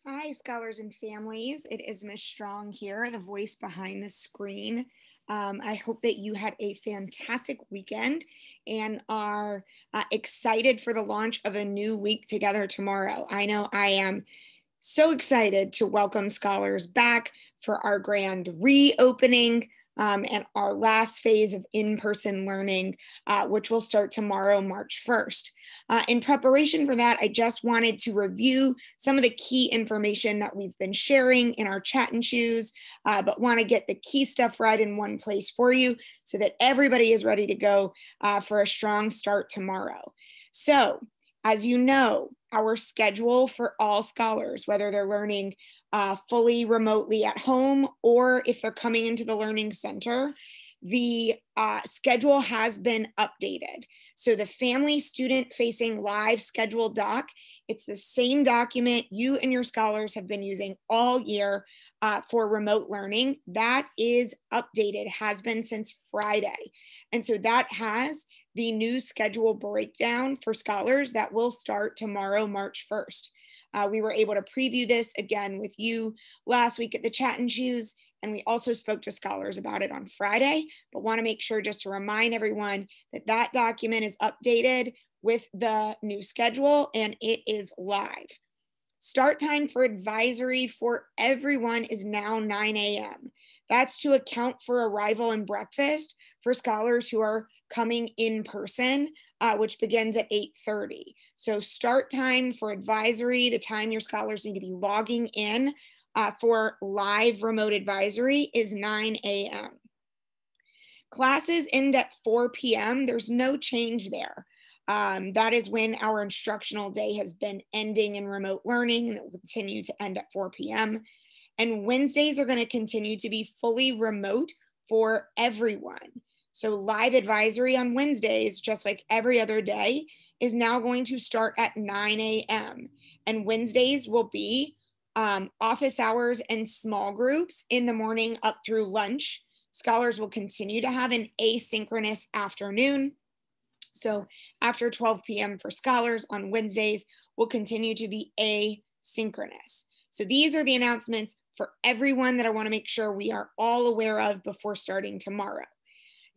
Hi, scholars and families. It is Miss Strong here, the voice behind the screen. I hope that you had a fantastic weekend and are excited for the launch of a new week together tomorrow. I know I am so excited to welcome scholars back for our grand reopening and our last phase of in-person learning, which will start tomorrow, March 1st. In preparation for that, I just wanted to review some of the key information that we've been sharing in our chat and choose, but want to get the key stuff right in one place for you so that everybody is ready to go for a strong start tomorrow. So, as you know, our schedule for all scholars, whether they're learning fully remotely at home or if they're coming into the Learning Center, the schedule has been updated. So the family student facing live schedule doc, it's the same document you and your scholars have been using all year for remote learning. That is updated, has been since Friday. And so that has the new schedule breakdown for scholars that will start tomorrow, March 1st. We were able to preview this again with you last week at the Chat and Choose, and we also spoke to scholars about it on Friday, but want to make sure just to remind everyone that that document is updated with the new schedule and it is live. Start time for advisory for everyone is now 9 a.m. That's to account for arrival and breakfast for scholars who are coming in person, which begins at 8:30. So start time for advisory, the time your scholars need to be logging in for live remote advisory is 9 a.m. Classes end at 4 p.m. There's no change there. That is when our instructional day has been ending in remote learning, and it will continue to end at 4 p.m. And Wednesdays are going to continue to be fully remote for everyone. So live advisory on Wednesdays, just like every other day, is now going to start at 9 a.m. And Wednesdays will be office hours and small groups in the morning up through lunch. Scholars will continue to have an asynchronous afternoon. So after 12 p.m. for scholars on Wednesdays will continue to be asynchronous. So these are the announcements for everyone that I want to make sure we are all aware of before starting tomorrow.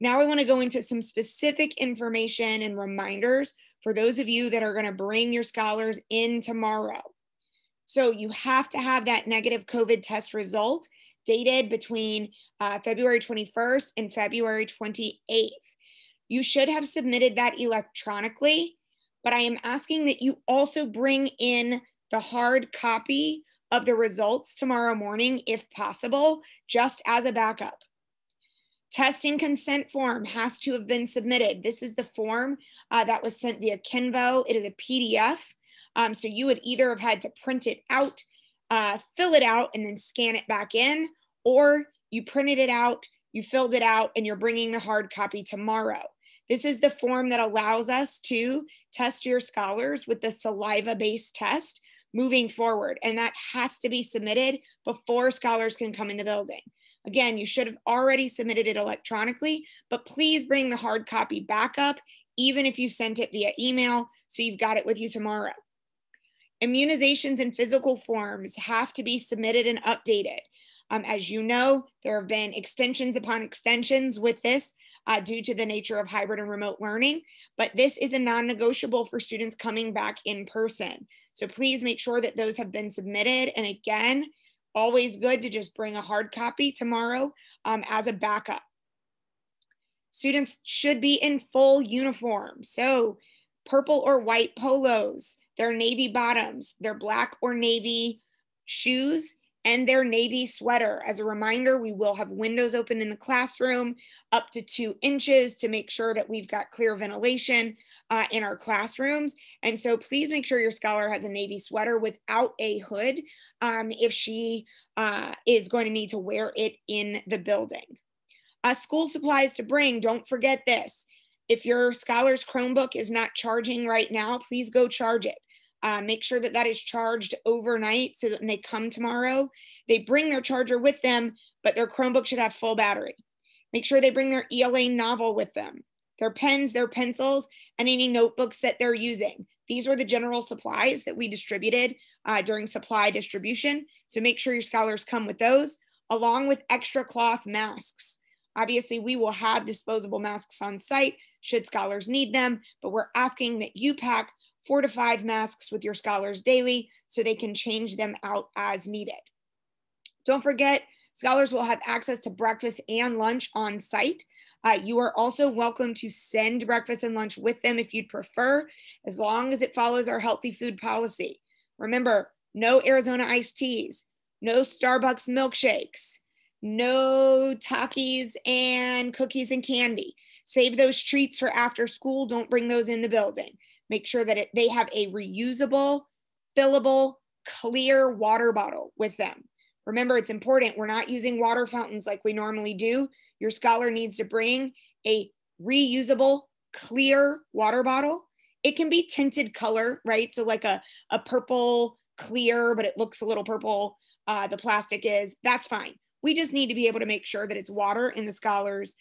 Now I want to go into some specific information and reminders for those of you that are going to bring your scholars in tomorrow. So you have to have that negative COVID test result dated between February 21st and February 28th. You should have submitted that electronically, but I am asking that you also bring in the hard copy of the results tomorrow morning, if possible, just as a backup. Testing consent form has to have been submitted. This is the form that was sent via Kinvo. It is a PDF. So you would either have had to print it out, fill it out, and then scan it back in, or you printed it out, you filled it out, and you're bringing the hard copy tomorrow. This is the form that allows us to test your scholars with the saliva-based test moving forward, and that has to be submitted before scholars can come in the building. Again, you should have already submitted it electronically, but please bring the hard copy back up, even if you sent it via email, so you've got it with you tomorrow. Immunizations and physical forms have to be submitted and updated. As you know, there have been extensions upon extensions with this due to the nature of hybrid and remote learning, but this is a non-negotiable for students coming back in person. So please make sure that those have been submitted. And again, always good to just bring a hard copy tomorrow as a backup. Students should be in full uniform. So purple or white polos, their navy bottoms, their black or navy shoes, and their navy sweater. As a reminder, we will have windows open in the classroom up to 2 inches to make sure that we've got clear ventilation in our classrooms. And so please make sure your scholar has a navy sweater without a hood if she is going to need to wear it in the building. School supplies to bring, don't forget this. If your scholar's Chromebook is not charging right now, please go charge it. Make sure that that is charged overnight so that when they come tomorrow, they bring their charger with them, but their Chromebook should have full battery. Make sure they bring their ELA novel with them, their pens, their pencils, and any notebooks that they're using. These were the general supplies that we distributed during supply distribution. So make sure your scholars come with those, along with extra cloth masks. Obviously, we will have disposable masks on site should scholars need them, but we're asking that you pack 4 to 5 masks with your scholars daily so they can change them out as needed. Don't forget, scholars will have access to breakfast and lunch on site. You are also welcome to send breakfast and lunch with them if you'd prefer, as long as it follows our healthy food policy. Remember, no Arizona iced teas, no Starbucks milkshakes, no Takis and cookies and candy. Save those treats for after school. Don't bring those in the building. Make sure that they have a reusable, fillable, clear water bottle with them. Remember, it's important. We're not using water fountains like we normally do. Your scholar needs to bring a reusable, clear water bottle. It can be tinted color, right? So like a purple clear, but it looks a little purple. The plastic is, that's fine. We just need to be able to make sure that it's water in the scholar's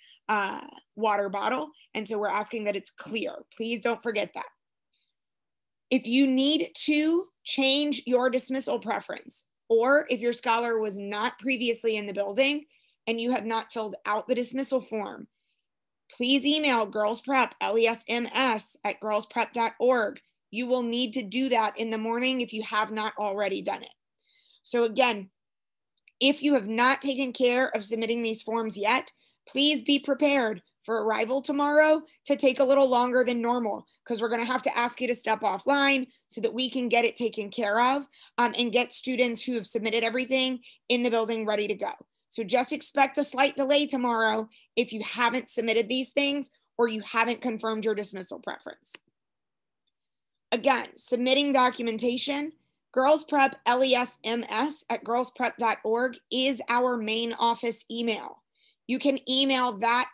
water bottle. And so we're asking that it's clear. Please don't forget that. If you need to change your dismissal preference, or if your scholar was not previously in the building and you have not filled out the dismissal form, please email Girls Prep, LESMS at girlsprep.org. You will need to do that in the morning if you have not already done it. So again, if you have not taken care of submitting these forms yet, please be prepared for arrival tomorrow to take a little longer than normal, because we're going to have to ask you to step offline so that we can get it taken care of and get students who have submitted everything in the building ready to go. So just expect a slight delay tomorrow if you haven't submitted these things or you haven't confirmed your dismissal preference. Again, submitting documentation, Girls Prep LESMS at girlsprep.org is our main office email. You can email that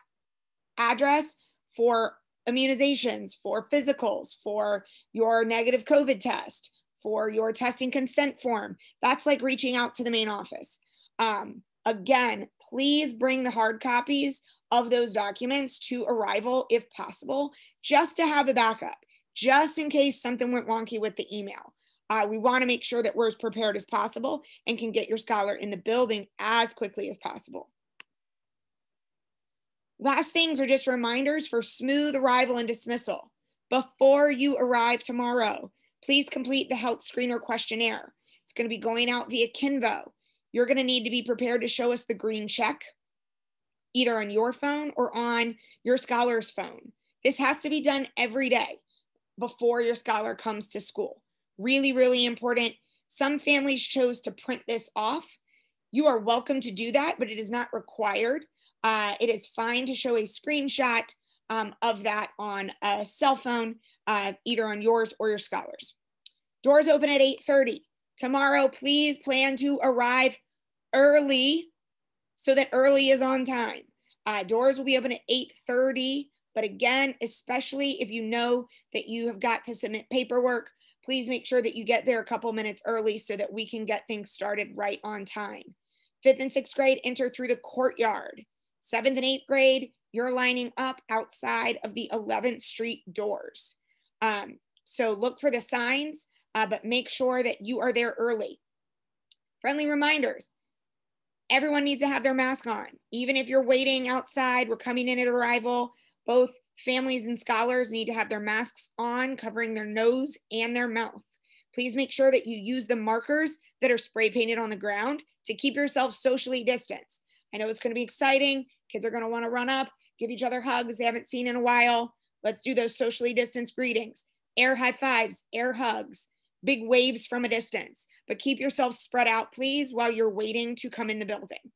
address for immunizations, for physicals, for your negative COVID test, for your testing consent form. That's like reaching out to the main office. Again, please bring the hard copies of those documents to arrival if possible, just to have a backup, just in case something went wonky with the email. We want to make sure that we're as prepared as possible and can get your scholar in the building as quickly as possible. Last things are just reminders for smooth arrival and dismissal. Before you arrive tomorrow, please complete the health screener questionnaire. It's going to be going out via Kinvo. You're going to need to be prepared to show us the green check, either on your phone or on your scholar's phone. This has to be done every day before your scholar comes to school. Really, really important. Some families chose to print this off. You are welcome to do that, but it is not required. It is fine to show a screenshot of that on a cell phone, either on yours or your scholar's. Doors open at 8:30. Tomorrow, please plan to arrive early so that early is on time. Doors will be open at 8:30, but again, especially if you know that you have got to submit paperwork, please make sure that you get there a couple minutes early so that we can get things started right on time. 5th and 6th grade enter through the courtyard. 7th and 8th grade, you're lining up outside of the 11th Street doors. So look for the signs, but make sure that you are there early. Friendly reminders, everyone needs to have their mask on. Even if you're waiting outside, we're coming in at arrival, both families and scholars need to have their masks on, covering their nose and their mouth. Please make sure that you use the markers that are spray painted on the ground to keep yourself socially distanced. I know it's going to be exciting. Kids are going to want to run up, give each other hugs they haven't seen in a while. Let's do those socially distanced greetings, air high fives, air hugs, big waves from a distance, but keep yourself spread out, please, while you're waiting to come in the building.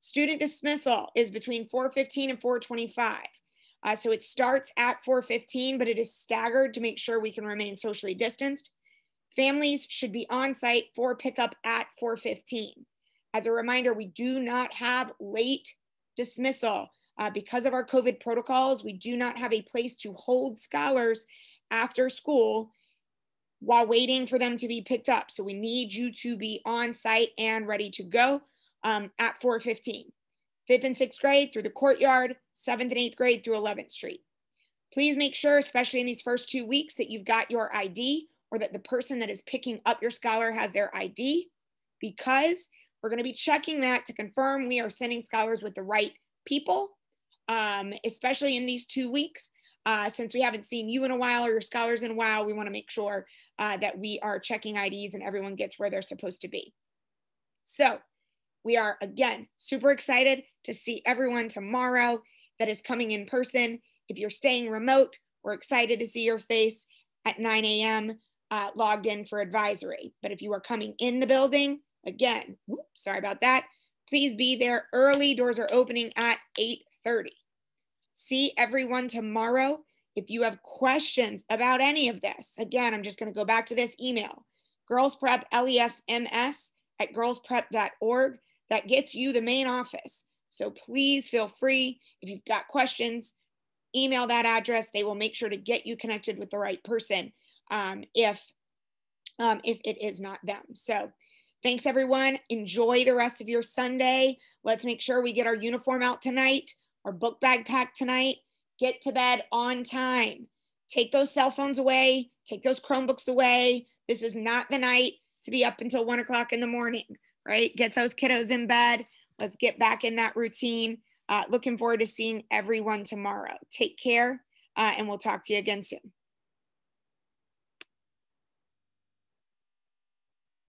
Student dismissal is between 4:15 and 4:25. So it starts at 4:15, but it is staggered to make sure we can remain socially distanced. Families should be on site for pickup at 4:15. As a reminder, we do not have late dismissal. Because of our COVID protocols, we do not have a place to hold scholars after school while waiting for them to be picked up. So we need you to be on site and ready to go at 4:15. 5th and 6th grade through the courtyard, 7th and 8th grade through 11th Street. Please make sure, especially in these first 2 weeks, that you've got your ID or that the person that is picking up your scholar has their ID, because we're going to be checking that to confirm we are sending scholars with the right people, especially in these 2 weeks. Since we haven't seen you in a while or your scholars in a while, we want to make sure that we are checking IDs and everyone gets where they're supposed to be. So we are, again, super excited to see everyone tomorrow that is coming in person. If you're staying remote, we're excited to see your face at 9 a.m. Logged in for advisory. But if you are coming in the building, again, sorry about that, please be there early. Doors are opening at 8:30. See everyone tomorrow. If you have questions about any of this, again, I'm just going to go back to this email, girlsprep, lesms@girlsprep.org. That gets you the main office. So please feel free. If you've got questions, email that address. They will make sure to get you connected with the right person if it is not them. So thanks, everyone. Enjoy the rest of your Sunday. Let's make sure we get our uniform out tonight, our book bag packed tonight. Get to bed on time. Take those cell phones away. Take those Chromebooks away. This is not the night to be up until 1 o'clock in the morning, right? Get those kiddos in bed. Let's get back in that routine. Looking forward to seeing everyone tomorrow. Take care, and we'll talk to you again soon.